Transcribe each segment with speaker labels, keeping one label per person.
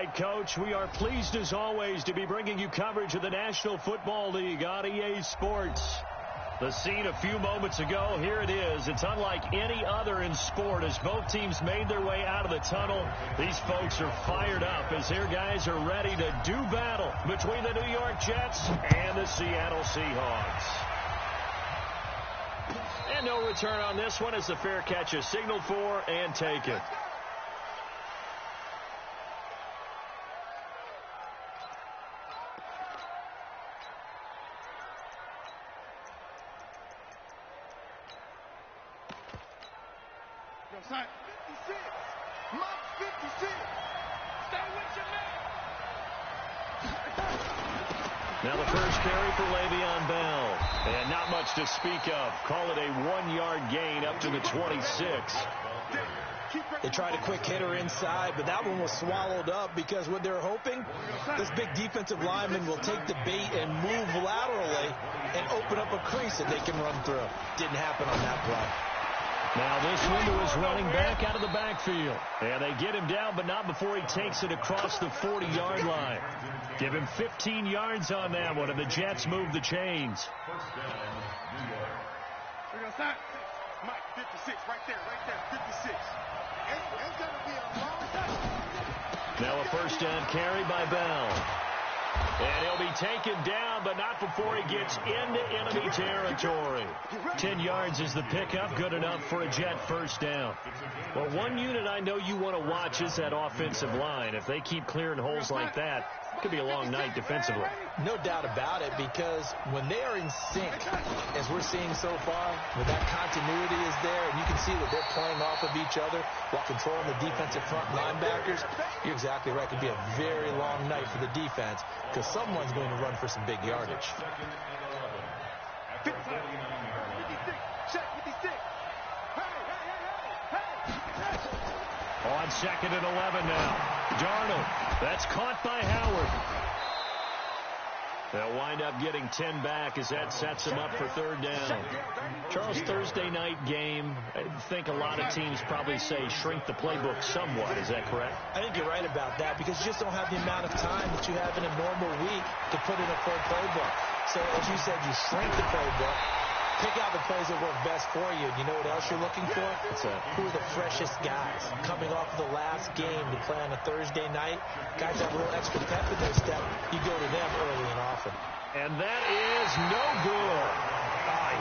Speaker 1: Coach, we are pleased as always to be bringing you coverage of the National Football League on EA Sports. The scene a few moments ago, here it is. It's unlike any other in sport as both teams made their way out of the tunnel. These folks are fired up as their guys are ready to do battle between the New York Jets and the Seattle Seahawks. And no return on this one as the fair catch is signaled for and taken.
Speaker 2: Side 56. Mark 56. Stay with your man.
Speaker 1: Now the first carry for Le'Veon Bell. And not much to speak of. Call it a 1-yard gain up to the 26.
Speaker 3: They tried a quick hitter inside, but that one was swallowed up because what they're hoping, this big defensive lineman will take the bait and move laterally and open up a crease that they can run through. Didn't happen on that play.
Speaker 1: Now this window is running back out of the backfield. And they get him down, but not before he takes it across the 40-yard line. Give him 15 yards on that one, and the Jets move the chains.
Speaker 2: Mike, 56, right there, 56. It's going to be a long time.
Speaker 1: Now a first down carry by Bell. And he'll be taken down, but not before he gets into enemy territory. 10 yards is the pickup, good enough for a Jet first down. Well, one unit I know you want to watch is that offensive line. If they keep clearing holes like that, it could be a long night defensively.
Speaker 3: No doubt about it, because when they are in sync, as we're seeing so far, when that continuity is there, and you can see that they're playing off of each other while controlling the defensive front linebackers, you're exactly right. It could be a very long night for the defense because someone's going to run for some big yardage.
Speaker 1: On 2nd and 11 now. Darnold. That's caught by Howard. They'll wind up getting 10 back as that sets them up for third down. Charles, Thursday night game, I think a lot of teams probably say shrink the playbook somewhat. Is that correct?
Speaker 3: I think you're right about that because you just don't have the amount of time that you have in a normal week to put in a full playbook. So as you said, you shrink the playbook. Pick out the plays that work best for you. You know what else you're looking for? Who are the freshest guys coming off of the last game to play on a Thursday night? Guys have a little extra pep in their step. You go to them early and often.
Speaker 1: And that is no good.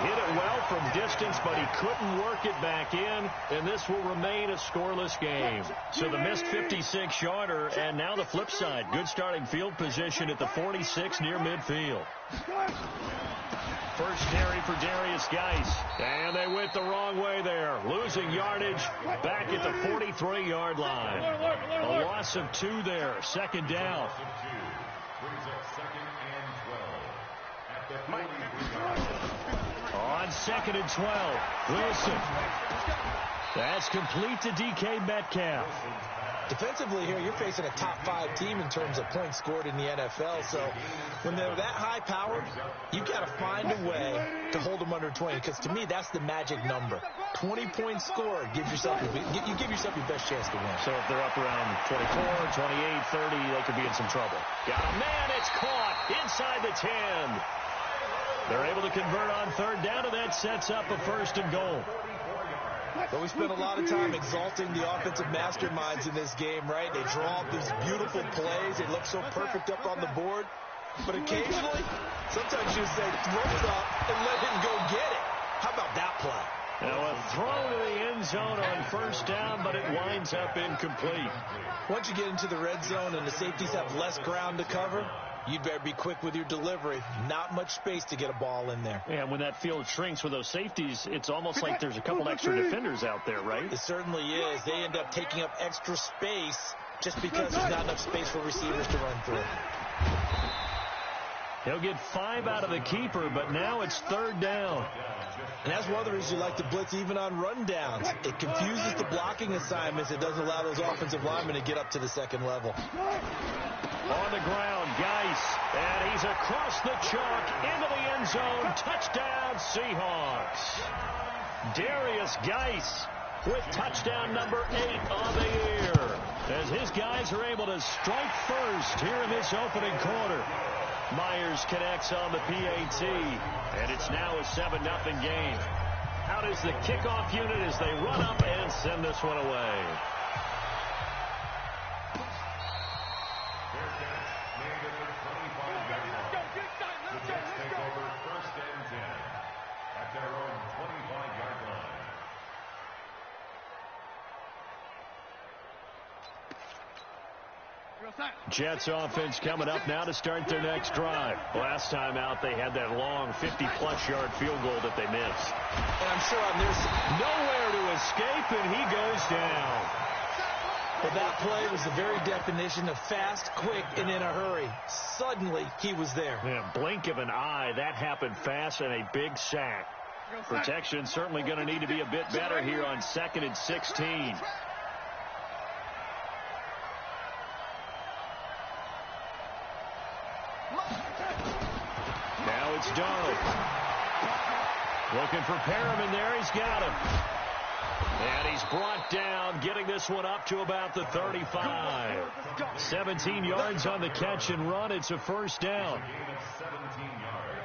Speaker 1: Hit it well from distance, but he couldn't work it back in, and this will remain a scoreless game. So the missed 56-yarder, and now the flip side. Good starting field position at the 46 near midfield. First carry for Darius Geis. And they went the wrong way there. Losing yardage back at the 43-yard line. A loss of 2 there. Second down. On 2nd and 12. Wilson. That's complete to DK Metcalf.
Speaker 3: Defensively here, you're facing a top 5 team in terms of points scored in the NFL. So when they're that high-powered, you've got to find a way to hold them under 20. Because to me, that's the magic number. 20 points scored. You give yourself your best chance to win.
Speaker 1: So if they're up around 24, 28, 30, they could be in some trouble. Got a man. It's caught inside the 10. They're able to convert on third down, and that sets up a first and goal.
Speaker 3: But we spent a lot of time exalting the offensive masterminds in this game, right? They draw up these beautiful plays. They look so perfect up on the board. But occasionally, sometimes you say, throw it up and let him go get it. How about that play?
Speaker 1: Now a throw to the end zone on first down, but it winds up incomplete.
Speaker 3: Once you get into the red zone and the safeties have less ground to cover, you'd better be quick with your delivery. Not much space to get a ball in there.
Speaker 1: Yeah, when that field shrinks with those safeties, it's almost like there's a couple extra defenders out there, right?
Speaker 3: It certainly is. They end up taking up extra space just because there's not enough space for receivers to run through.
Speaker 1: He'll get 5 out of the keeper, but now it's third down.
Speaker 3: And that's one of the reasons you like to blitz even on rundowns. It confuses the blocking assignments. It doesn't allow those offensive linemen to get up to the second level.
Speaker 1: On the ground, Geis. And he's across the chalk into the end zone. Touchdown, Seahawks. Darius Geis with touchdown number 8 on the year. as his guys are able to strike first here in this opening quarter. Myers connects on the PAT, and it's now a 7-0 game. Out is the kickoff unit as they run up and send this one away. Jets offense coming up now to start their next drive. Last time out, they had that long 50-plus yard field goal that they missed. And I'm sure on this, nowhere to escape, and he goes down.
Speaker 3: Well, that play was the very definition of fast, quick, and in a hurry. Suddenly, he was there.
Speaker 1: Man, blink of an eye, that happened fast, and a big sack. Protection certainly going to need to be a bit better here on 2nd and 16. Now it's Darnold. Looking for Perriman there. He's got him. And he's brought down, getting this one up to about the 35. 17 yards on the catch and run. It's a first down.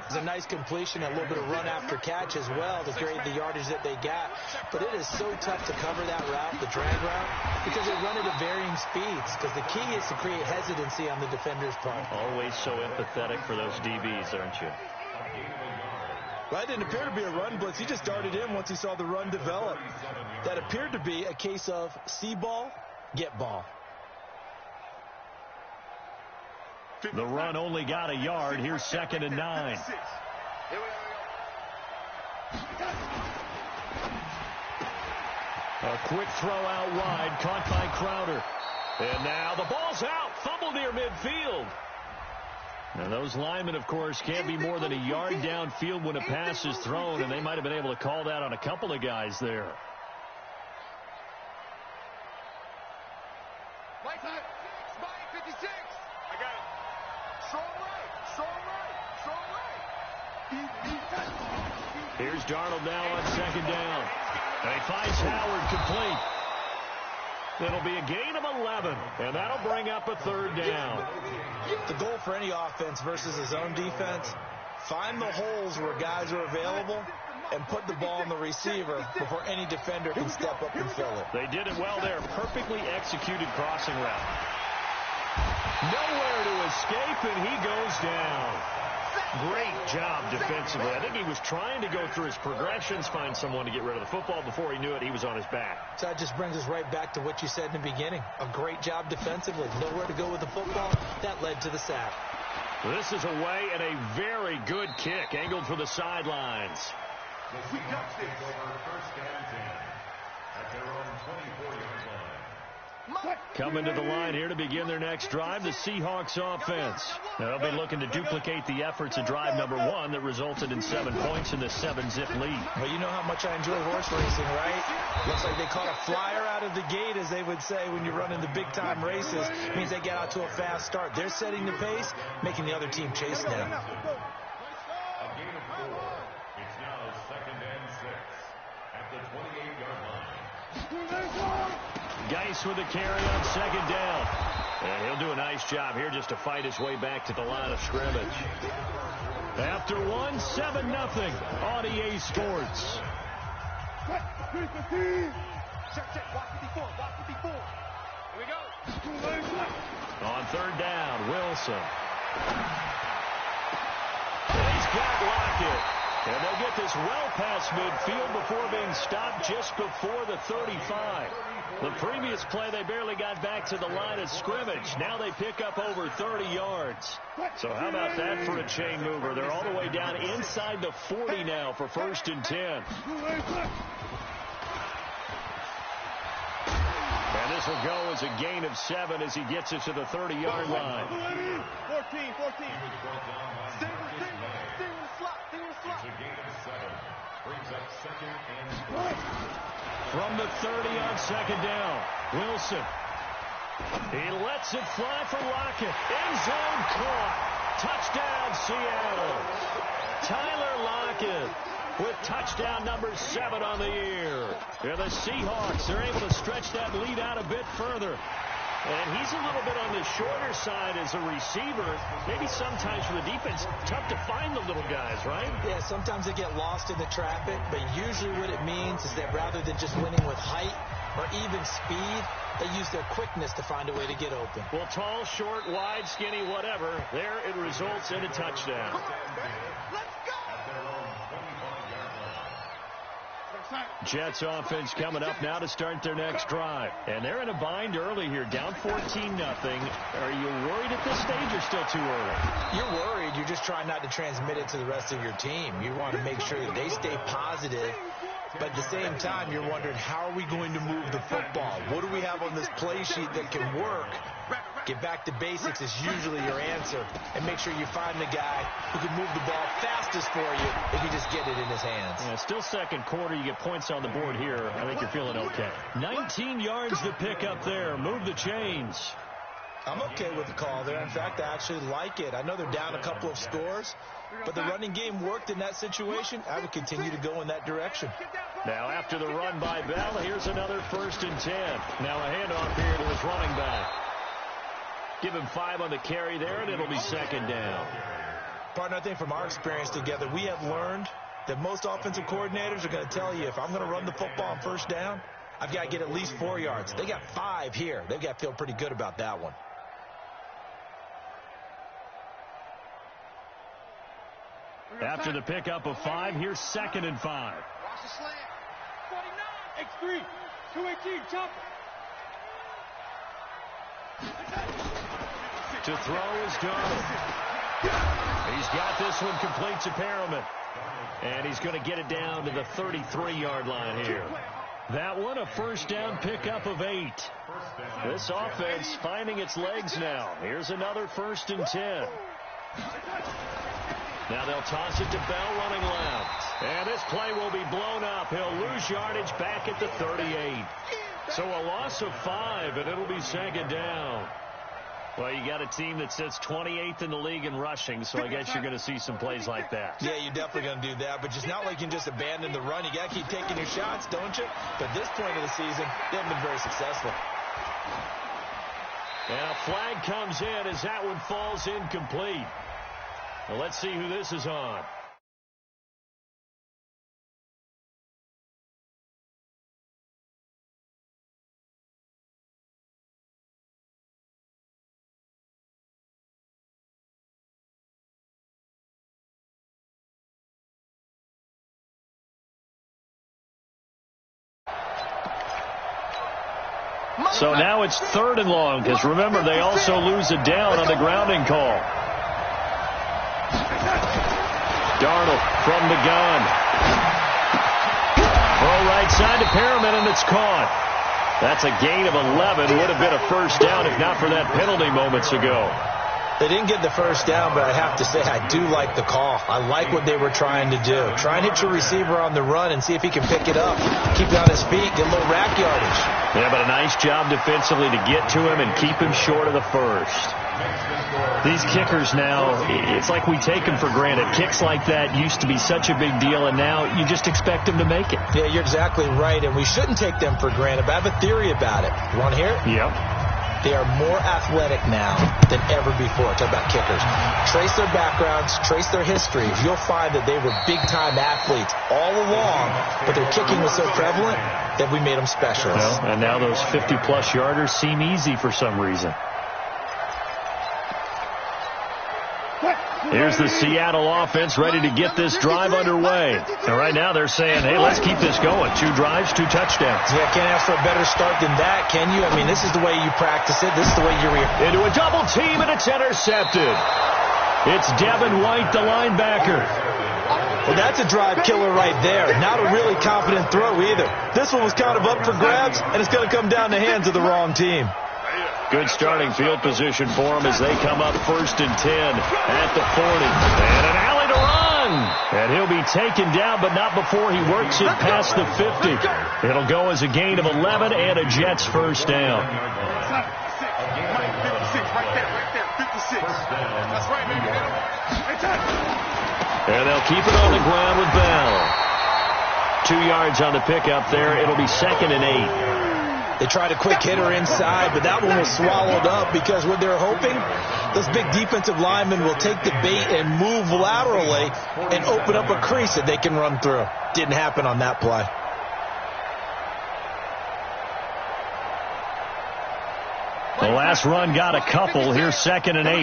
Speaker 3: It's a nice completion, a little bit of run after catch as well to create the yardage that they got. But it is so tough to cover that route, the drag route, because they run it at varying speeds. Because the key is to create hesitancy on the defender's part.
Speaker 1: Always so empathetic for those DBs, aren't you?
Speaker 4: Well, that didn't appear to be a run blitz. He just darted in once he saw the run develop. That appeared to be a case of see ball, get ball.
Speaker 1: The run only got a yard. Here's 2nd and 9. A quick throw out wide, caught by Crowder. And now the ball's out. Fumble near midfield. And those linemen, of course, can't be more than a yard downfield when a pass is thrown, and they might have been able to call that on a couple of guys there.
Speaker 2: Right side, spy 56. I got it. Strong right.
Speaker 1: Here's Darnold now on 2nd down. And he finds Howard complete. It'll be a gain of 11, and that'll bring up a 3rd down.
Speaker 3: The goal for any offense versus his own defense, find the holes where guys are available and put the ball on the receiver before any defender can step up and fill it.
Speaker 1: They did it well there. Perfectly executed crossing route. Nowhere to escape, and he goes down. Great job defensively. I think he was trying to go through his progressions, find someone to get rid of the football. Before he knew it, he was on his back.
Speaker 3: So that just brings us right back to what you said in the beginning. A great job defensively. Nowhere to go with the football. That led to the sack.
Speaker 1: This is away and a very good kick, angled for the sidelines.
Speaker 2: We got this.
Speaker 5: Over 1st and 10 at their own 24-yard line.
Speaker 1: Coming to the line here to begin their next drive, the Seahawks offense. Now they'll be looking to duplicate the efforts of drive number 1 that resulted in 7 points in the 7-zip lead.
Speaker 3: Well, you know how much I enjoy horse racing, right? Looks like they caught a flyer out of the gate, as they would say when you're running the big-time races. It means they get out to a fast start. They're setting the pace, making the other team chase them.
Speaker 5: A gain of 4. It's now 2nd and 6 at the 28-yard line.
Speaker 1: Geis with the carry on 2nd down. And he'll do a nice job here just to fight his way back to the line of scrimmage. After 1, 7-0 on EA Sports.
Speaker 2: Check. Block 54. Here we go.
Speaker 1: On 3rd down, Wilson. And he's got Lockett. And they'll get this well past midfield before being stopped just before the 35. The previous play, they barely got back to the line of scrimmage. Now they pick up over 30 yards. So how about that for a chain mover? They're all the way down inside the 40 now for 1st and 10. And this will go as a gain of 7 as he gets it to the 30-yard line.
Speaker 2: 14. Stay with the slot.
Speaker 5: It's a gain of 7. Brings up 2nd and 3.
Speaker 1: From the 30 on 2nd down, Wilson. He lets it fly for Lockett. End zone caught. Touchdown, Seattle. Tyler Lockett with touchdown number 7 on the year. And the Seahawks are able to stretch that lead out a bit further. And he's a little bit on the shorter side as a receiver. Maybe sometimes for the defense, tough to find the little guys, right?
Speaker 3: Yeah, sometimes they get lost in the traffic, but usually what it means is that rather than just winning with height or even speed, they use their quickness to find a way to get open.
Speaker 1: Well, tall, short, wide, skinny, whatever, there it results in a touchdown.
Speaker 2: Let's go!
Speaker 1: Jets offense coming up now to start their next drive. And they're in a bind early here, down 14-0. Are you worried at this stage or still too early?
Speaker 3: You're worried. You're just trying not to transmit it to the rest of your team. You want to make sure that they stay positive. But at the same time, you're wondering, how are we going to move the football? What do we have on this play sheet that can work? Get back to basics is usually your answer. And make sure you find the guy who can move the ball fastest for you if you just get it in his hands.
Speaker 1: Yeah, still second quarter. You get points on the board here. I think you're feeling okay. 19 yards to pick up there. Move the chains.
Speaker 3: I'm okay with the call there. In fact, I actually like it. I know they're down a couple of scores, but the running game worked in that situation. I would continue to go in that direction.
Speaker 1: Now after the run by Bell, here's another 1st and 10. Now a handoff here to his running back. Give him 5 on the carry there, and it'll be 2nd down.
Speaker 3: Partner, I think from our experience together, we have learned that most offensive coordinators are going to tell you, if I'm going to run the football on 1st down, I've got to get at least 4 yards. They got 5 here. They've got to feel pretty good about that one.
Speaker 1: After the pickup of 5, here's 2nd and 5.
Speaker 2: Watch the slant. 49. X3. 218. Chop.
Speaker 1: To throw is Darnold. He's got this one complete to Perriman. And he's going to get it down to the 33-yard line here. That one a 1st down pickup of 8. This offense finding its legs now. Here's another 1st and 10. Now they'll toss it to Bell running left. And this play will be blown up. He'll lose yardage back at the 38. So a loss of 5, and it'll be 2nd down. Well, you got a team that sits 28th in the league in rushing, so I guess you're going to see some plays like that.
Speaker 3: Yeah, you're definitely going to do that, but it's not like you can just abandon the run. You got to keep taking your shots, don't you? But at this point of the season, they haven't been very successful.
Speaker 1: And a flag comes in as that one falls incomplete. Well, let's see who this is on. So now it's 3rd and long, because remember, they also lose a down on the grounding call. Darnold from the gun. Throw right side to Perriman, and it's caught. That's a gain of 11. Would have been a 1st down if not for that penalty moments ago.
Speaker 3: They didn't get the 1st down, but I have to say I do like the call. I like what they were trying to do. Try and hit your receiver on the run and see if he can pick it up. Keep it on his feet, get a little rack yardage.
Speaker 1: Yeah, but a nice job defensively to get to him and keep him short of the 1st. These kickers now, it's like we take them for granted. Kicks like that used to be such a big deal, and now you just expect them to make it.
Speaker 3: Yeah, you're exactly right, and we shouldn't take them for granted, but I have a theory about it. You want to hear it?
Speaker 1: Yep.
Speaker 3: They are more athletic now than ever before. Talk about kickers. Trace their backgrounds, trace their histories. You'll find that they were big-time athletes all along, but their kicking was so prevalent that we made them specialists.
Speaker 1: Well, and now those 50-plus yarders seem easy for some reason. Here's the Seattle offense ready to get this drive underway. And right now they're saying, hey, let's keep this going. 2 drives, 2 touchdowns.
Speaker 3: Yeah, can't ask for a better start than that, can you? I mean, this is the way you practice it. This is the way you react.
Speaker 1: Into a double team, and it's intercepted. It's Devin White, the linebacker.
Speaker 3: Well, that's a drive killer right there. Not a really confident throw either. This one was kind of up for grabs, and it's going to come down the hands of the wrong team.
Speaker 1: Good starting field position for them as they come up 1st and 10 at the 40. And an alley to run. And he'll be taken down, but not before he works it past the 50. It'll go as a gain of 11 and a Jets 1st down.
Speaker 2: 56, right there, 56. That's right, baby.
Speaker 1: And they'll keep it on the ground with Bell. 2 yards on the pickup there. It'll be 2nd and 8.
Speaker 3: They tried a quick hitter inside, but that one was swallowed up because what they're hoping, those big defensive linemen will take the bait and move laterally and open up a crease that they can run through. Didn't happen on that play.
Speaker 1: The last run got a couple. Here's 2nd and 8.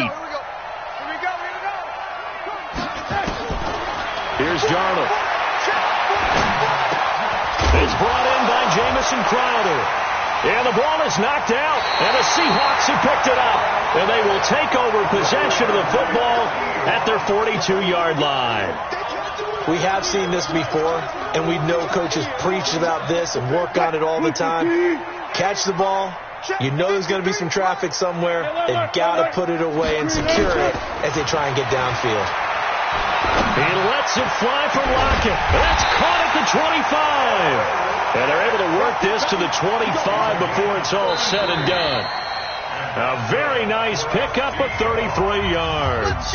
Speaker 1: Here's Darnold. It's brought in by Jamison Crowder. And the ball is knocked out. And the Seahawks have picked it up. And they will take over possession of the football at their 42-yard line.
Speaker 3: We have seen this before, and we know coaches preach about this and work on it all the time. Catch the ball. You know there's going to be some traffic somewhere. They've got to put it away and secure it as they try and get downfield.
Speaker 1: He lets it fly for Lockett. That's caught at the 25. And they're able to work this to the 25 before it's all said and done. A very nice pickup of 33 yards.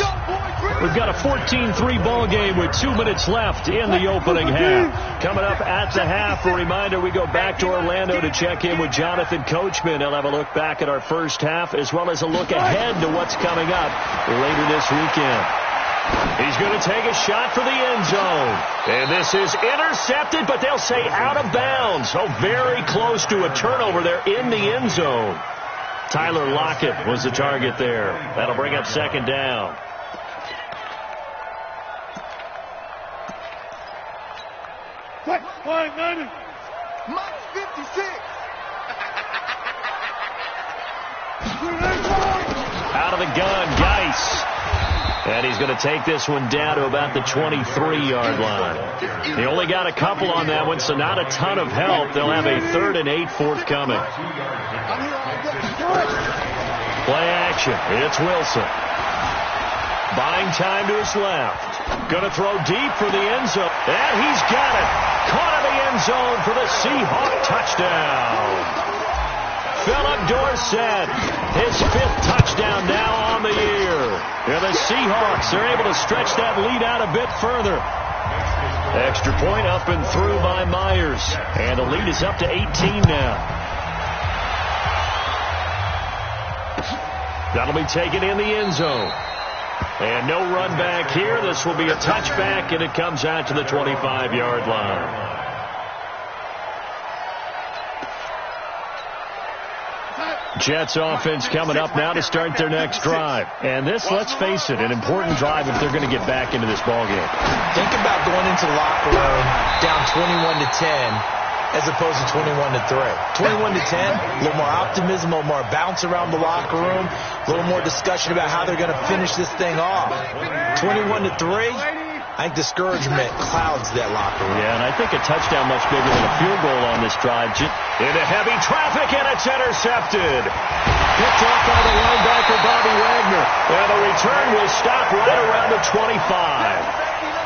Speaker 1: We've got a 14-3 ball game with 2 minutes left in the opening half. Coming up at the half, a reminder, we go back to Orlando to check in with Jonathan Coachman. He'll have a look back at our first half as well as a look ahead to what's coming up later this weekend. He's going to take a shot for the end zone. And this is intercepted, but they'll say out of bounds. So very close to a turnover there in the end zone. Tyler Lockett was the target there. That'll bring up 2nd down.
Speaker 2: Mike 56.
Speaker 1: Out of the gun, Geis. And he's going to take this one down to about the 23-yard line. They only got a couple on that one, so not a ton of help. They'll have a 3rd and 8 forthcoming. Play action. It's Wilson. Buying time to his left. Going to throw deep for the end zone. And he's got it. Caught in the end zone for the Seahawk touchdown. Philip Dorsett, his 5th touchdown now on the year. And the Seahawks are able to stretch that lead out a bit further. Extra point up and through by Myers. And the lead is up to 18 now. That'll be taken in the end zone. And no run back here. This will be a touchback, and it comes out to the 25-yard line. Jets offense coming up now to start their next drive. And this, let's face it, an important drive if they're going to get back into this ballgame.
Speaker 3: Think about going into the locker room down 21-10 as opposed to 21-3. 21-10, a little more optimism, a little more bounce around the locker room, a little more discussion about how they're going to finish this thing off. 21-3, I think discouragement clouds that locker room.
Speaker 1: Yeah, and I think a touchdown much bigger than a field goal on this drive. Into heavy traffic, and it's intercepted. Picked off by the linebacker, Bobby Wagner. And the return will stop right around the 25.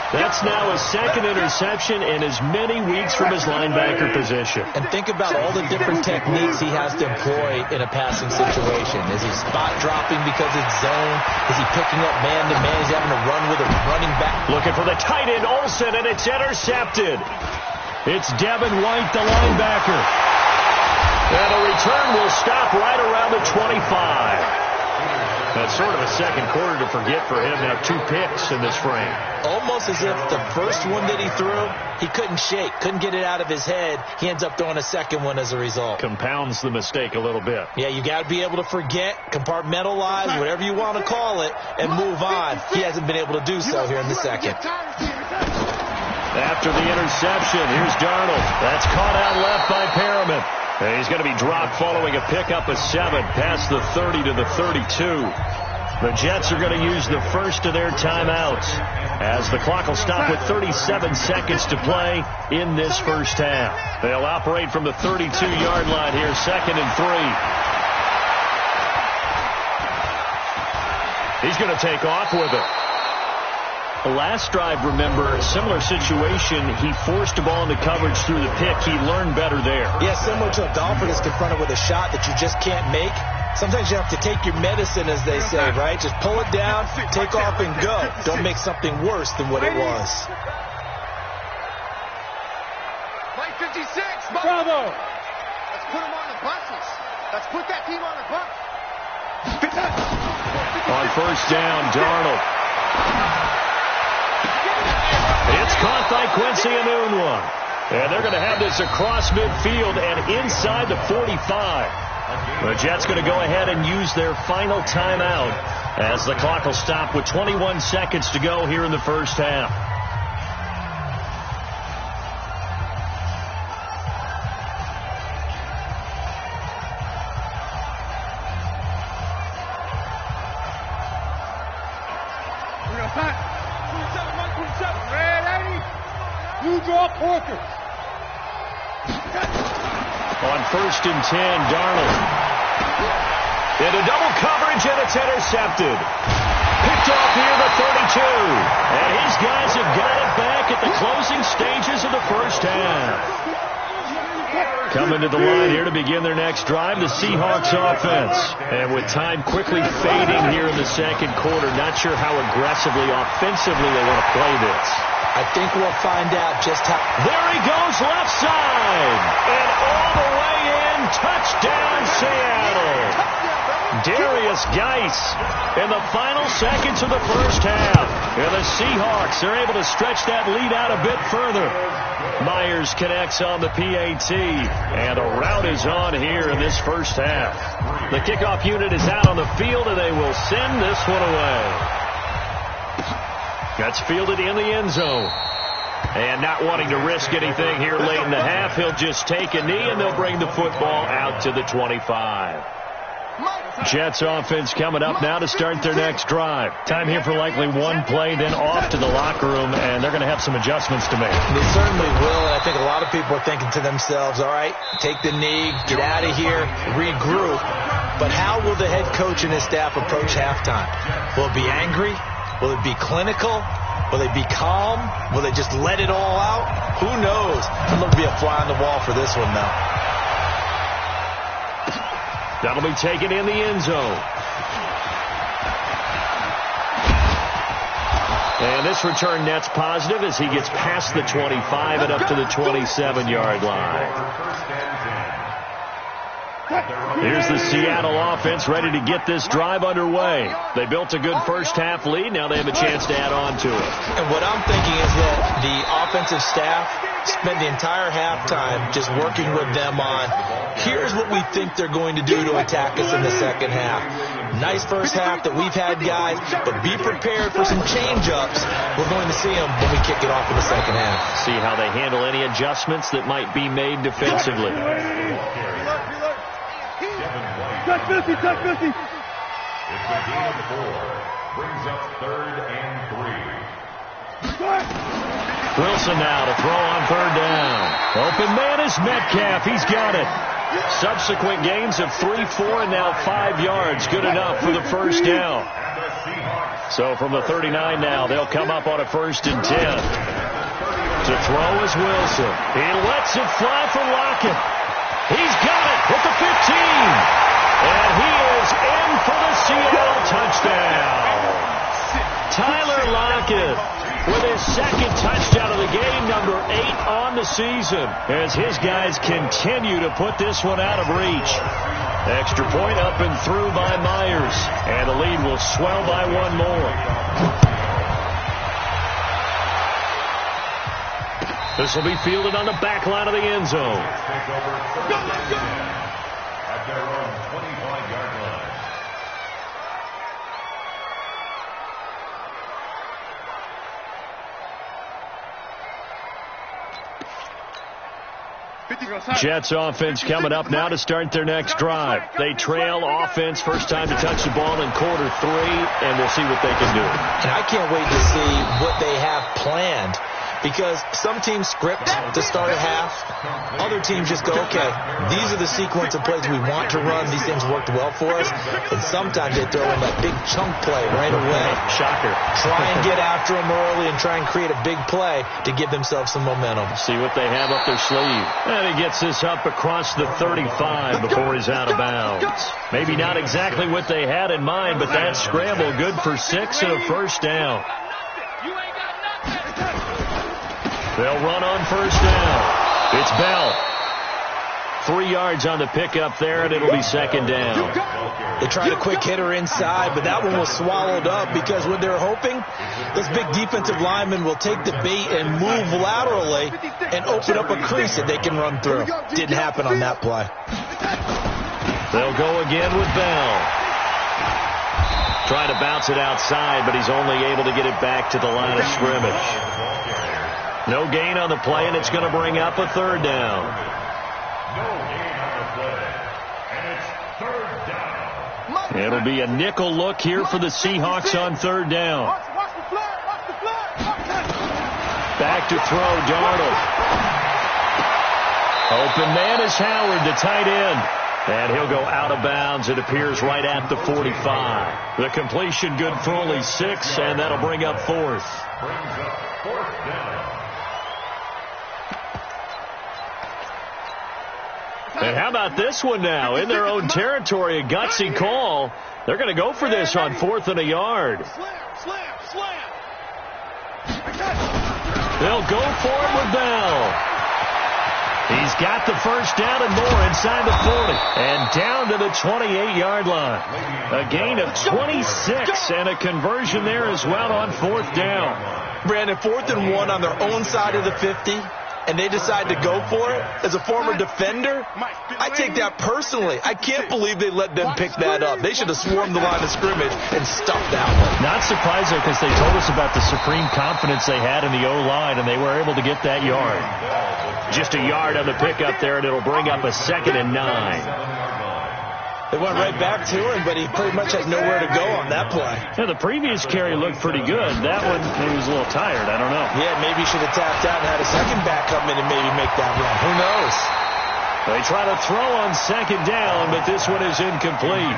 Speaker 1: That's now his 2nd interception in as many weeks from his linebacker position.
Speaker 3: And think about all the different techniques he has to employ in a passing situation. Is he spot dropping because it's zone? Is he picking up man-to-man? Is he having to run with a running back?
Speaker 1: Looking for the tight end, Olsen, and it's intercepted. It's Devin White, the linebacker. And the return will stop right around the 25. That's sort of a second quarter to forget for him. Now 2 picks in this frame.
Speaker 3: Almost as if the first one that he threw, he couldn't shake, couldn't get it out of his head. He ends up throwing a second one as a result.
Speaker 1: Compounds the mistake a little bit.
Speaker 3: Yeah, you got to be able to forget, compartmentalize, whatever you want to call it, and move on. He hasn't been able to do so here in the second.
Speaker 1: After the interception, here's Darnold. That's caught out left by Perriman. And he's going to be dropped following a pickup of 7 past the 30 to the 32. The Jets are going to use the first of their timeouts as the clock will stop with 37 seconds to play in this first half. They'll operate from the 32-yard line here, 2nd and 3. He's going to take off with it. The last drive, remember, a similar situation. He forced a ball into coverage through the pick. He learned better there.
Speaker 3: Yeah, similar to a golfer that's confronted with a shot that you just can't make. Sometimes you have to take your medicine, as they say, right? Just pull it down, take off, and go. Don't make something worse than what it was.
Speaker 2: Mike 56, Bravo. Let's put them on the buses. Let's put that team on the bus.
Speaker 1: On first down, Darnold. It's caught by Quincy Enunwa. And they're going to have this across midfield and inside the 45. The Jets going to go ahead and use their final timeout as the clock will stop with 21 seconds to go here in the first half. On first and 10, Darnold. Into double coverage, and it's intercepted. Picked off near the 32. And his guys have got it back at the closing stages of the first half. Coming to the line here to begin their next drive, the Seahawks offense. And with time quickly fading here in the second quarter, not sure how aggressively, offensively they want to play this.
Speaker 3: I think we'll find out just how.
Speaker 1: There he goes, left side. And all the way in, touchdown Seattle. Darius Geis in the final seconds of the first half. And the Seahawks are able to stretch that lead out a bit further. Myers connects on the PAT. And a rout is on here in this first half. The kickoff unit is out on the field, and they will send this one away. That's fielded in the end zone. And not wanting to risk anything here late in the half, he'll just take a knee, and they'll bring the football out to the 25. Jets offense coming up now to start their next drive. Time here for likely one play, then off to the locker room, and they're going to have some adjustments to make.
Speaker 3: They certainly will, and I think a lot of people are thinking to themselves, all right, take the knee, get out of here, regroup. But how will the head coach and his staff approach halftime? Will it be angry? Will it be clinical? Will they be calm? Will they just let it all out? Who knows? It'll be a fly on the wall for this one, though.
Speaker 1: That'll be taken in the end zone. And this return net's positive as he gets past the 25 and up to the 27-yard line. Here's the Seattle offense ready to get this drive underway. They built a good first-half lead. Now they have a chance to add on to it.
Speaker 3: And what I'm thinking is that the offensive staff spend the entire halftime just working with them on, here's what we think they're going to do to attack us in the second half. Nice first half that we've had, guys, but be prepared for some change-ups. We're going to see them when we kick it off in the second half.
Speaker 1: See how they handle any adjustments that might be made defensively.
Speaker 5: Touch 50, touch 50. It's a gain of 4. Brings up 3rd and 3.
Speaker 1: Wilson now to throw on 3rd down. Open man is Metcalf. He's got it. Subsequent gains of 3, 4, and now 5 yards. Good enough for the first down. So from the 39 now, they'll come up on a 1st and 10. To throw is Wilson. He lets it fly for Lockett. He's got it at the 15. And he is in for the Seattle touchdown. Tyler Lockett with his second touchdown of the game, number 8 on the season, as his guys continue to put this one out of reach. Extra point up and through by Myers, and the lead will swell by one more. This will be fielded on the back line of the end zone.
Speaker 5: At their own 25-yard line.
Speaker 1: Jets offense coming up now to start their next drive. They trail offense, first time to touch the ball in quarter 3, and we'll see what they can do.
Speaker 3: And I can't wait to see what they have planned, because some teams script to start a half. Other teams just go, okay, these are the sequence of plays we want to run. These things worked well for us. And sometimes they throw in that big chunk play right away.
Speaker 1: Shocker.
Speaker 3: Try and get after them early and try and create a big play to give themselves some momentum.
Speaker 1: See what they have up their sleeve. And he gets this up across the 35 before he's out of bounds. Maybe not exactly what they had in mind, but that scramble good for 6 and a first down. They'll run on first down. It's Bell. 3 yards on the pickup there, and it'll be second down.
Speaker 3: They tried a quick hitter inside, but that one was swallowed up because what they're hoping, those big defensive linemen will take the bait and move laterally and open up a crease that they can run through. Didn't happen on that play.
Speaker 1: They'll go again with Bell. Trying to bounce it outside, but he's only able to get it back to the line of scrimmage. No gain on the play, and it's going to bring up a third down.
Speaker 5: No gain on the play. And it's third down.
Speaker 1: It'll be a nickel look here for the Seahawks on third down. Back to throw, Darnold. Open man is Howard, the tight end. And he'll go out of bounds. It appears right at the 45. The completion good for only 6, and that'll bring up fourth.
Speaker 5: Brings up fourth down.
Speaker 1: And how about this one now? In their own territory, a gutsy call. They're going to go for this on 4th and a yard. They'll go for it with Bell. He's got the first down and more inside the 40. And down to the 28-yard line. A gain of 26 and a conversion there as well on 4th down.
Speaker 3: Brandon, 4th and 1 on their own side of the 50, and they decide to go for it. As a former defender, I take that personally. I can't believe they let them pick that up. They should have swarmed the line of scrimmage and stuffed that one.
Speaker 1: Not surprised, though, because they told us about the supreme confidence they had in the O-line, and they were able to get that yard. Just a yard on the pickup there, and it'll bring up a 2nd and 9.
Speaker 3: They went right back to him, but he pretty much had nowhere to go on that play.
Speaker 1: Yeah, the previous carry looked pretty good. That one, he was a little tired. I don't know.
Speaker 3: Yeah, maybe he should have tapped out and had a second back come in and maybe make that run. Who knows?
Speaker 1: They try to throw on 2nd down, but this one is incomplete.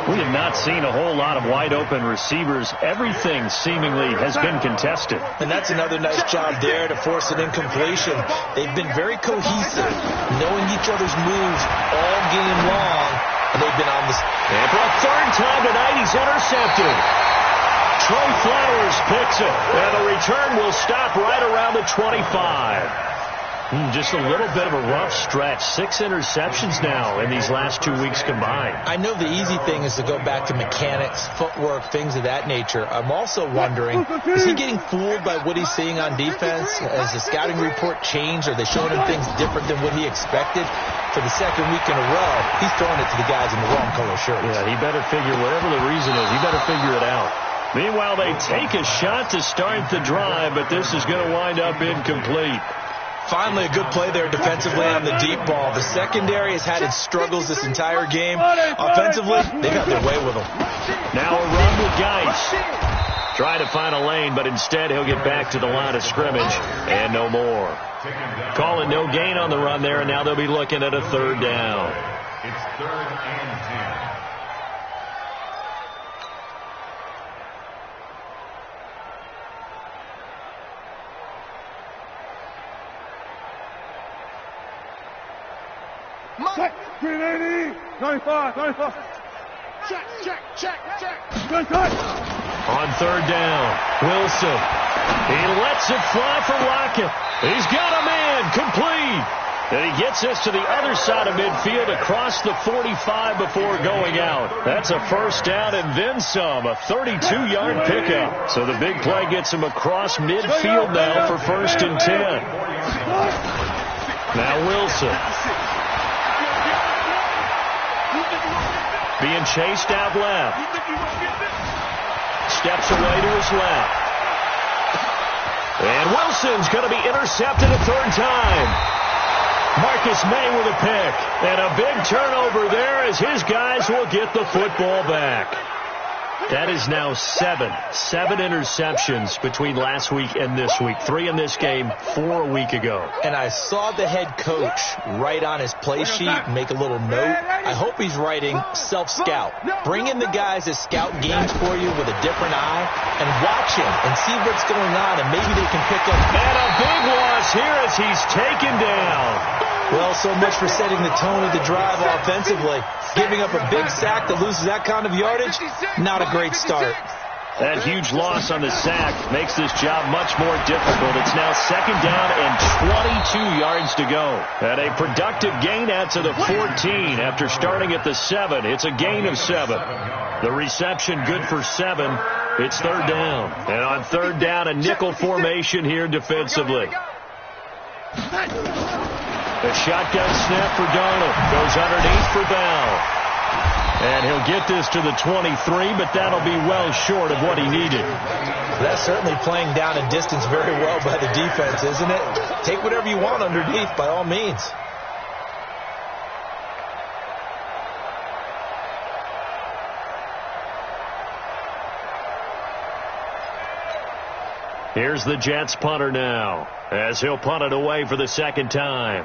Speaker 1: We have not seen a whole lot of wide-open receivers. Everything seemingly has been contested.
Speaker 3: And that's another nice job there to force an incompletion. They've been very cohesive, knowing each other's moves all game long, and they've been on this.
Speaker 1: And for a third time tonight, he's intercepted. Trey Flowers picks it, and the return will stop right around the 25. Just a little bit of a rough stretch. 6 interceptions now in these last 2 weeks combined.
Speaker 3: I know the easy thing is to go back to mechanics, footwork, things of that nature. I'm also wondering, is he getting fooled by what he's seeing on defense? Has the scouting report changed? Are they showing him things different than what he expected? For the second week in a row, he's throwing it to the guys in the wrong color shirts.
Speaker 1: Yeah, he better figure, whatever the reason is, he better figure it out. Meanwhile, they take a shot to start the drive, but this is going to wind up incomplete.
Speaker 3: Finally, a good play there defensively on the deep ball. The secondary has had its struggles this entire game. Offensively, they got their way with them.
Speaker 1: Now a run with Geis. Try to find a lane, but instead he'll get back to the line of scrimmage and no more. Calling no gain on the run there, and now they'll be looking at a 3rd down.
Speaker 5: It's 3rd and 10.
Speaker 2: Check, 380, 95, 95. Check. Good.
Speaker 1: On 3rd down, Wilson. He lets it fly for Lockett. He's got a man, complete. And he gets this to the other side of midfield across the 45 before going out. That's a 1st down and then some, a 32-yard pickup. So the big play gets him across midfield now for 1st and 10. Now Wilson. Being chased out left. Steps away to his left. And Wilson's going to be intercepted a 3rd time. Marcus May with a pick. And a big turnover there as his guys will get the football back. That is now 7 interceptions between last week and this week. 3 in this game, 4 a week ago.
Speaker 3: And I saw the head coach write on his play sheet, make a little note. I hope he's writing self-scout. Bring in the guys that scout games for you with a different eye and watch him and see what's going on, and maybe they can pick up.
Speaker 1: And a big loss here as he's taken down.
Speaker 3: Well, so much for setting the tone of the drive offensively. Giving up a big sack that loses that kind of yardage, not a great start.
Speaker 1: That huge loss on the sack makes this job much more difficult. It's now 2nd down and 22 yards to go. And a productive gain out to the 14 after starting at the 7. It's a gain of 7. The reception good for 7. It's 3rd down. And on 3rd down, a nickel formation here defensively. The shotgun snap for Darnold. Goes underneath for Bell. And he'll get this to the 23, but that'll be well short of what he needed.
Speaker 3: That's certainly playing down a distance very well by the defense, isn't it? Take whatever you want underneath, by all means.
Speaker 1: Here's the Jets punter now, as he'll punt it away for the 2nd time.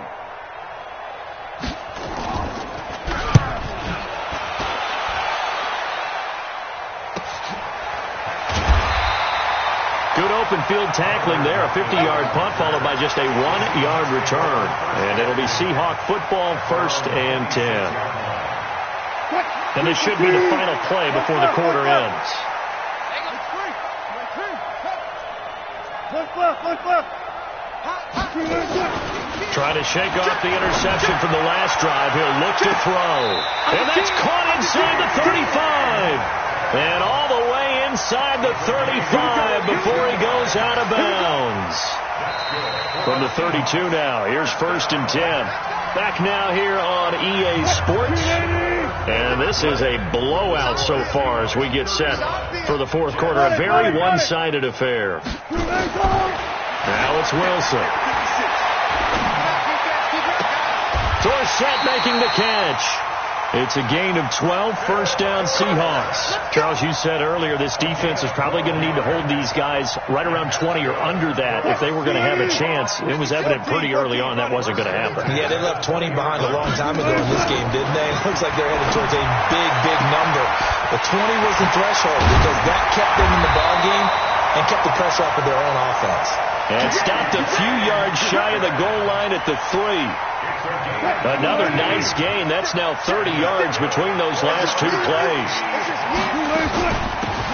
Speaker 1: Good open field tackling there. A 50-yard punt followed by just a 1-yard return. And it'll be Seahawk football, 1st and 10. And this should be the final play before the quarter ends. Trying to shake off the interception from the last drive. He'll look to throw. And that's caught inside the 35. And all the way inside the 35 before he goes out of bounds. From the 32 now, here's 1st and 10. Back now here on EA Sports. And this is a blowout so far as we get set for the 4th quarter. A very one-sided affair. Now it's Wilson. Dorsett making the catch. It's a gain of 12, 1st down Seahawks. Charles, you said earlier this defense is probably going to need to hold these guys right around 20 or under that if they were going to have a chance. It was evident pretty early on that wasn't going to happen.
Speaker 3: Yeah, they left 20 behind a long time ago in this game, didn't they? It looks like they're headed towards a big, big number. But 20 was the threshold because that kept them in the ball game and kept the pressure off of their own offense.
Speaker 1: And stopped a few yards shy of the goal line at the 3. Another nice gain. That's now 30 yards between those last 2 plays.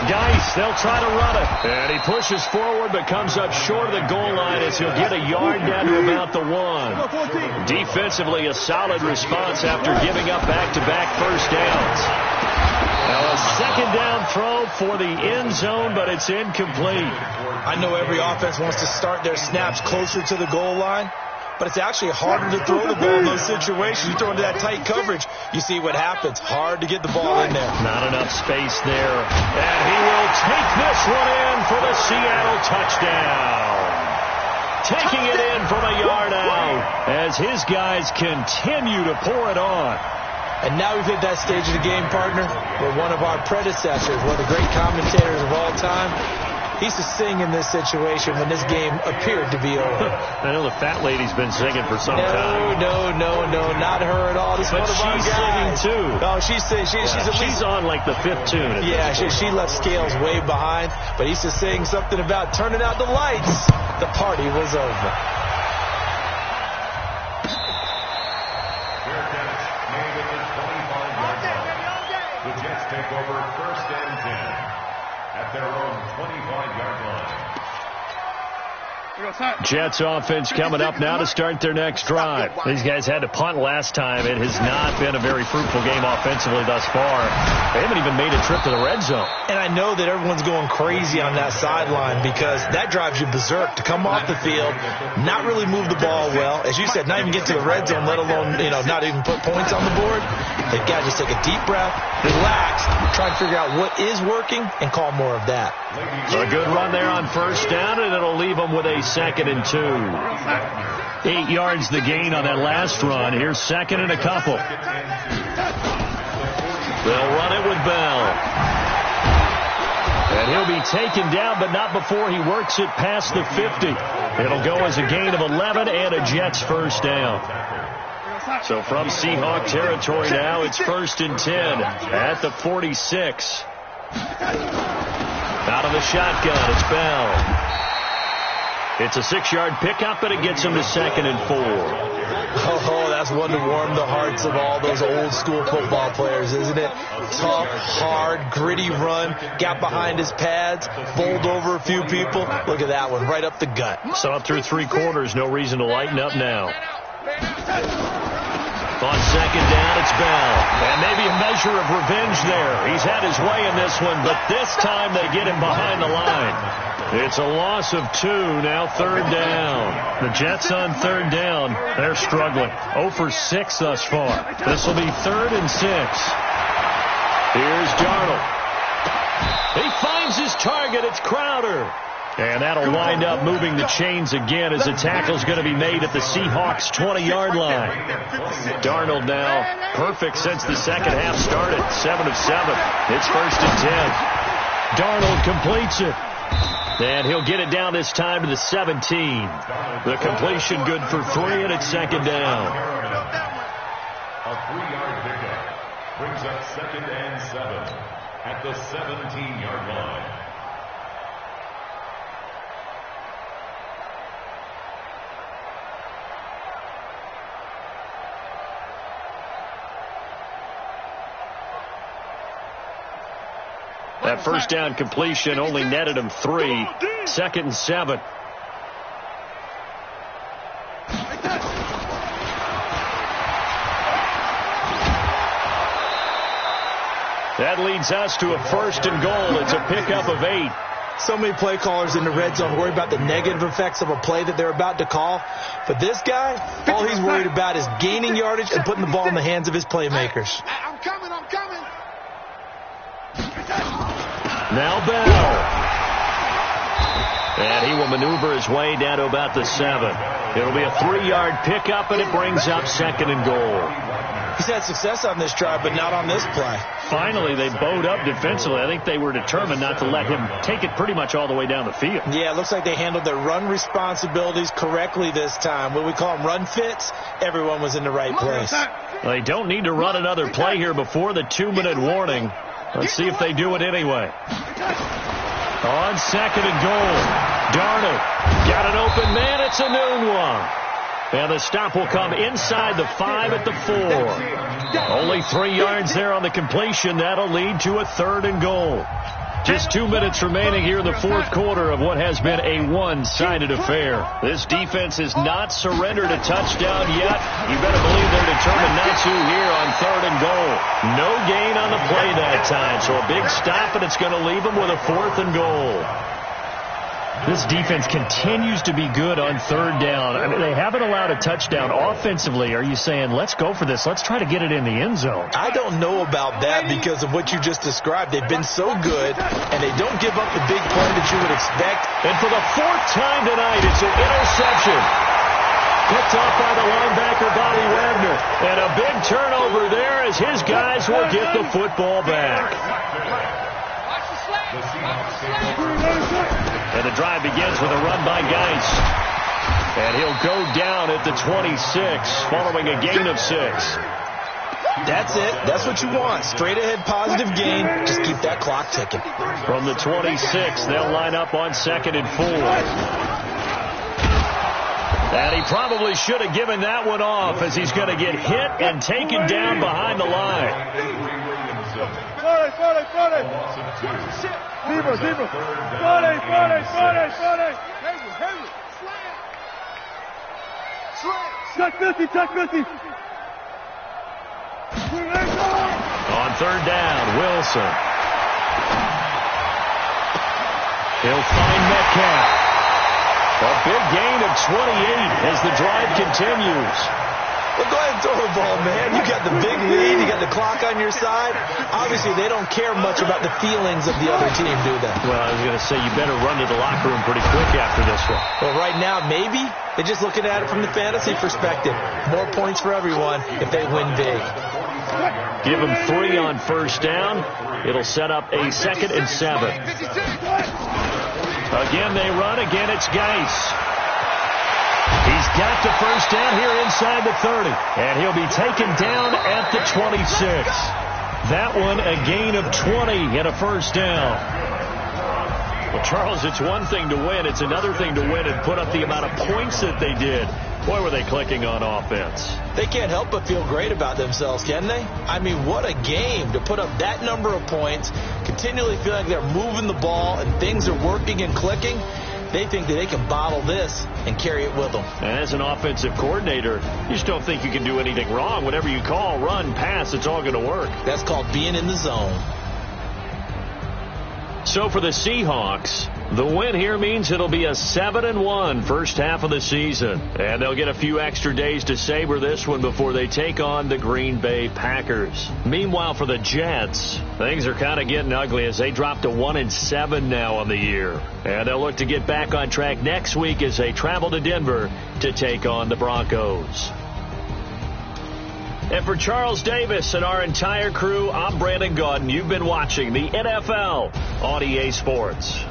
Speaker 1: Geis, they'll try to run it. And he pushes forward but comes up short of the goal line as he'll get a yard down to about the 1. Defensively, a solid response after giving up back-to-back 1st downs. Now a 2nd down throw for the end zone, but it's incomplete.
Speaker 3: I know every offense wants to start their snaps closer to the goal line, but it's actually harder to throw the ball in those situations. You throw into that tight coverage, you see what happens. Hard to get the ball in there.
Speaker 1: Not enough space there. And he will take this one in for the Seattle touchdown. Taking it in from a yard out as his guys continue to pour it on.
Speaker 3: And now we've hit that stage of the game, partner, where one of our predecessors, one of the great commentators of all time, he used to sing in this situation when this game appeared to be over.
Speaker 1: I know the fat lady's been singing for some time.
Speaker 3: No, not her at all. This
Speaker 1: but
Speaker 3: one of
Speaker 1: she's singing too.
Speaker 3: No, she's singing. She's
Speaker 1: on like the 5th tune.
Speaker 3: Yeah, she left Scales way behind, but he used to sing something about turning out the lights. The party was over.
Speaker 5: The Jets take over 1st and 10 at their own 25-yard line.
Speaker 1: Jets offense coming up now to start their next drive. These guys had to punt last time. It has not been a very fruitful game offensively thus far. They haven't even made a trip to the red zone.
Speaker 3: And I know that everyone's going crazy on that sideline because that drives you berserk to come off the field, not really move the ball well. As you said, not even get to the red zone, let alone, not even put points on the board. They've got to just take a deep breath, relax, try to figure out what is working, and call more of that.
Speaker 1: So a good run there on 1st down, and it'll leave them with a 2nd and 2. 8 yards the gain on that last run. Here's 2nd and a couple. They'll run it with Bell. And he'll be taken down, but not before he works it past the 50. It'll go as a gain of 11 and a Jets 1st down. So from Seahawk territory now, it's 1st and 10 at the 46. Out of the shotgun, it's Bell. It's a 6-yard pickup, but it gets him to 2nd and 4.
Speaker 3: Oh, that's one to warm the hearts of all those old school football players, isn't it? Tough, hard, gritty run, got behind his pads, bowled over a few people. Look at that one, right up the gut.
Speaker 1: So up through 3 quarters, no reason to lighten up now. On second down, it's Bell. And maybe a measure of revenge there. He's had his way in this one, but this time they get him behind the line. It's a loss of 2, now 3rd down. The Jets on 3rd down, they're struggling. 0 for 6 thus far. This will be 3rd and 6. Here's Darnold. He finds his target. It's Crowder. And that'll wind up moving the chains again as the tackle's going to be made at the Seahawks' 20-yard line. Darnold now perfect since the second half started. 7 of 7. It's 1st and 10. Darnold completes it. And he'll get it down this time to the 17. The completion good for 3, and it's 2nd down.
Speaker 5: A 3-yard pickup brings up 2nd and 7 at the 17-yard line.
Speaker 1: That first down completion only netted him 3. 2nd and 7. That leads us to a 1st and goal. It's a pickup of 8.
Speaker 3: So many play callers in the red zone worry about the negative effects of a play that they're about to call. But this guy, all he's worried about is gaining yardage and putting the ball in the hands of his playmakers.
Speaker 2: I'm coming.
Speaker 1: Now Bell. And he will maneuver his way down to about the 7. It'll be a 3-yard pickup, and it brings up 2nd and goal.
Speaker 3: He's had success on this drive, but not on this play.
Speaker 1: Finally, they bowed up defensively. I think they were determined not to let him take it pretty much all the way down the field.
Speaker 3: Yeah, it looks like they handled their run responsibilities correctly this time. What we call them run fits, everyone was in the right place.
Speaker 1: Well, they don't need to run another play here before the 2-minute warning. Let's see if they do it anyway. On 2nd and goal, Darnold got an open man. It's a noon one. And the stop will come inside the 5 at the 4. Only 3 yards there on the completion. That'll lead to a 3rd and goal. Just 2 minutes remaining here in the 4th quarter of what has been a one-sided affair. This defense has not surrendered a touchdown yet. You better believe they're determined not to here on 3rd and goal. No gain on the play that time, so a big stop, and it's going to leave them with a 4th and goal. This defense continues to be good on 3rd down. I mean, they haven't allowed a touchdown offensively. Are you saying, let's go for this? Let's try to get it in the end zone.
Speaker 3: I don't know about that because of what you just described. They've been so good, and they don't give up the big play that you would expect.
Speaker 1: And for the 4th time tonight, it's an interception. Picked off by the linebacker, Bobby Wagner. And a big turnover there as his guys will get the football back. And the drive begins with a run by Geis. And he'll go down at the 26 following a gain of 6.
Speaker 3: That's it. That's what you want. Straight ahead positive gain. Just keep that clock ticking.
Speaker 1: From the 26, they'll line up on 2nd and 4. And he probably should have given that one off as he's going to get hit and taken down behind the line. On 3rd down, Wilson. He'll find Metcalf. A big gain of 28 as the drive continues.
Speaker 3: Well, go ahead and throw the ball, man. You got the big lead. You got the clock on your side. Obviously, they don't care much about the feelings of the other team, do they?
Speaker 1: Well, I was going to say, you better run to the locker room pretty quick after this one.
Speaker 3: Well, right now, maybe. They're just looking at it from the fantasy perspective. More points for everyone if they win big.
Speaker 1: Give them 3 on 1st down. It'll set up a 2nd and 7. Again, they run. Again, it's Geis. He's got the 1st down here inside the 30. And he'll be taken down at the 26. That one a gain of 20 and a 1st down. Well, Charles, it's one thing to win. It's another thing to win and put up the amount of points that they did. Boy, were they clicking on offense.
Speaker 3: They can't help but feel great about themselves, can they? I mean, what a game to put up that number of points, continually feel like they're moving the ball and things are working and clicking. They think that they can bottle this and carry it with them.
Speaker 1: And as an offensive coordinator, you just don't think you can do anything wrong. Whatever you call, run, pass, it's all going to work.
Speaker 3: That's called being in the zone.
Speaker 1: So for the Seahawks, the win here means it'll be a 7-1 first half of the season. And they'll get a few extra days to savor this one before they take on the Green Bay Packers. Meanwhile, for the Jets, things are kind of getting ugly as they drop to 1-7 now on the year. And they'll look to get back on track next week as they travel to Denver to take on the Broncos. And for Charles Davis and our entire crew, I'm Brandon Gaudin. You've been watching the NFL on EA Sports.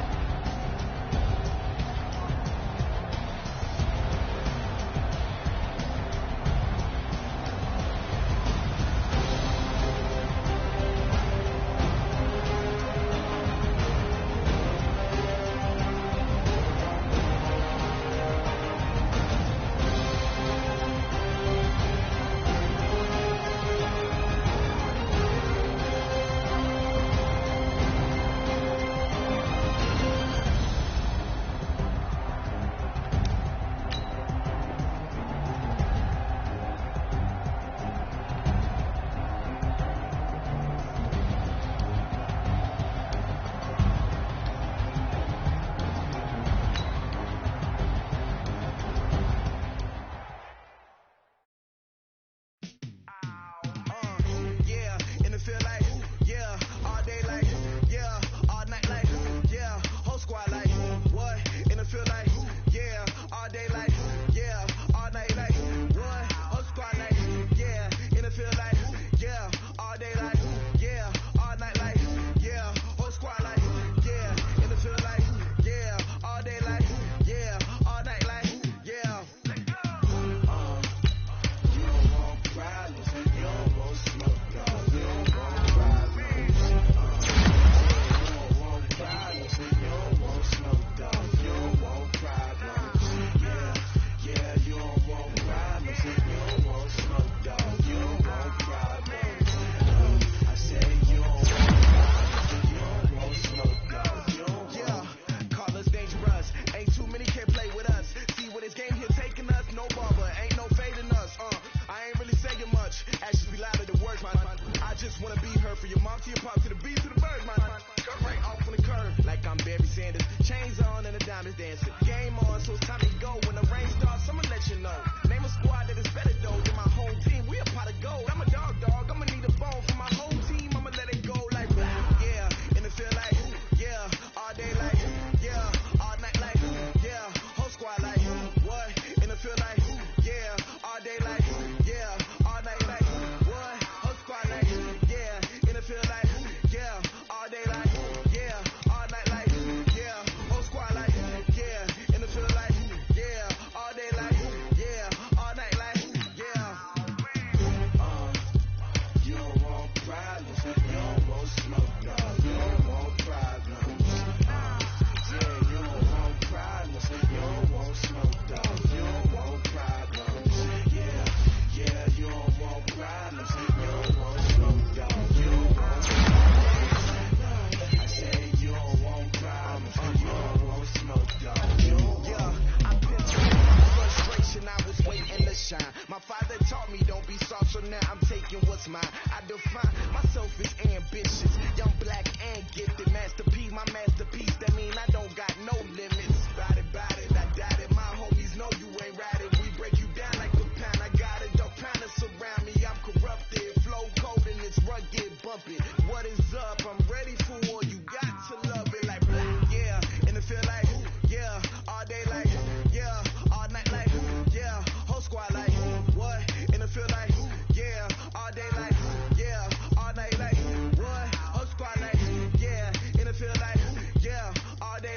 Speaker 6: All day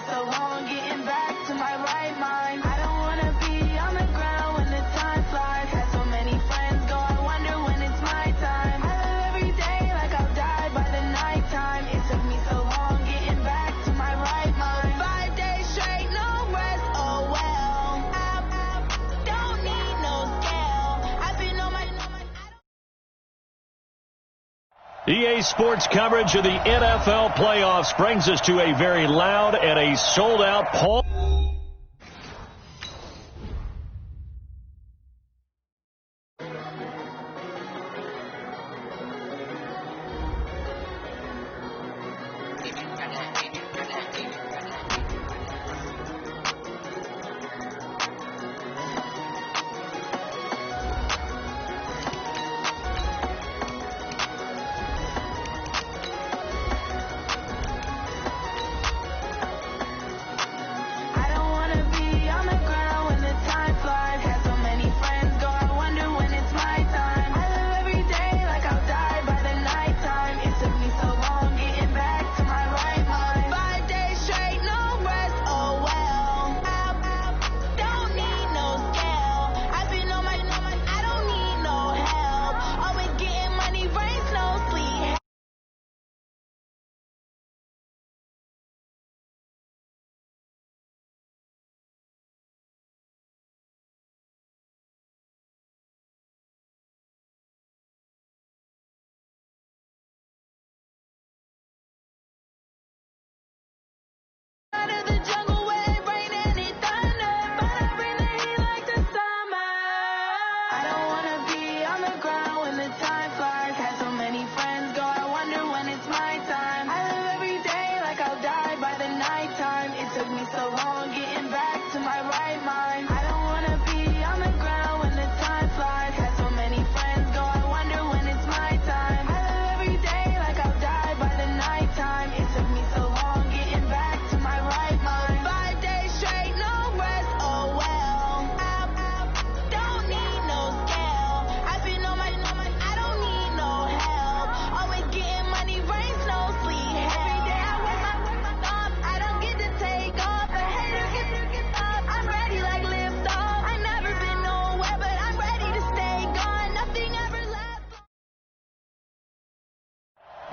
Speaker 6: so long getting back to my right mind. I don't want to be on the ground when the time flies. Had so many friends go, I wonder when it's my time. I live every day like I'll die by the nighttime. It took me so long getting back to my right mind. 5 days straight, no rest, oh well. I don't need no scale. I've been on my...
Speaker 1: EA Sports coverage of the NFL playoffs brings us to a very loud and a sold-out Paul.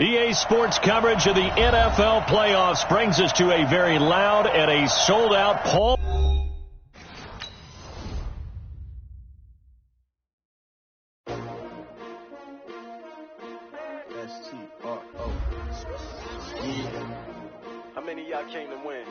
Speaker 1: EA Sports coverage of the NFL playoffs brings us to a very loud and a sold-out Paul.
Speaker 4: S-T-R-O. Yeah. How many of y'all came to win?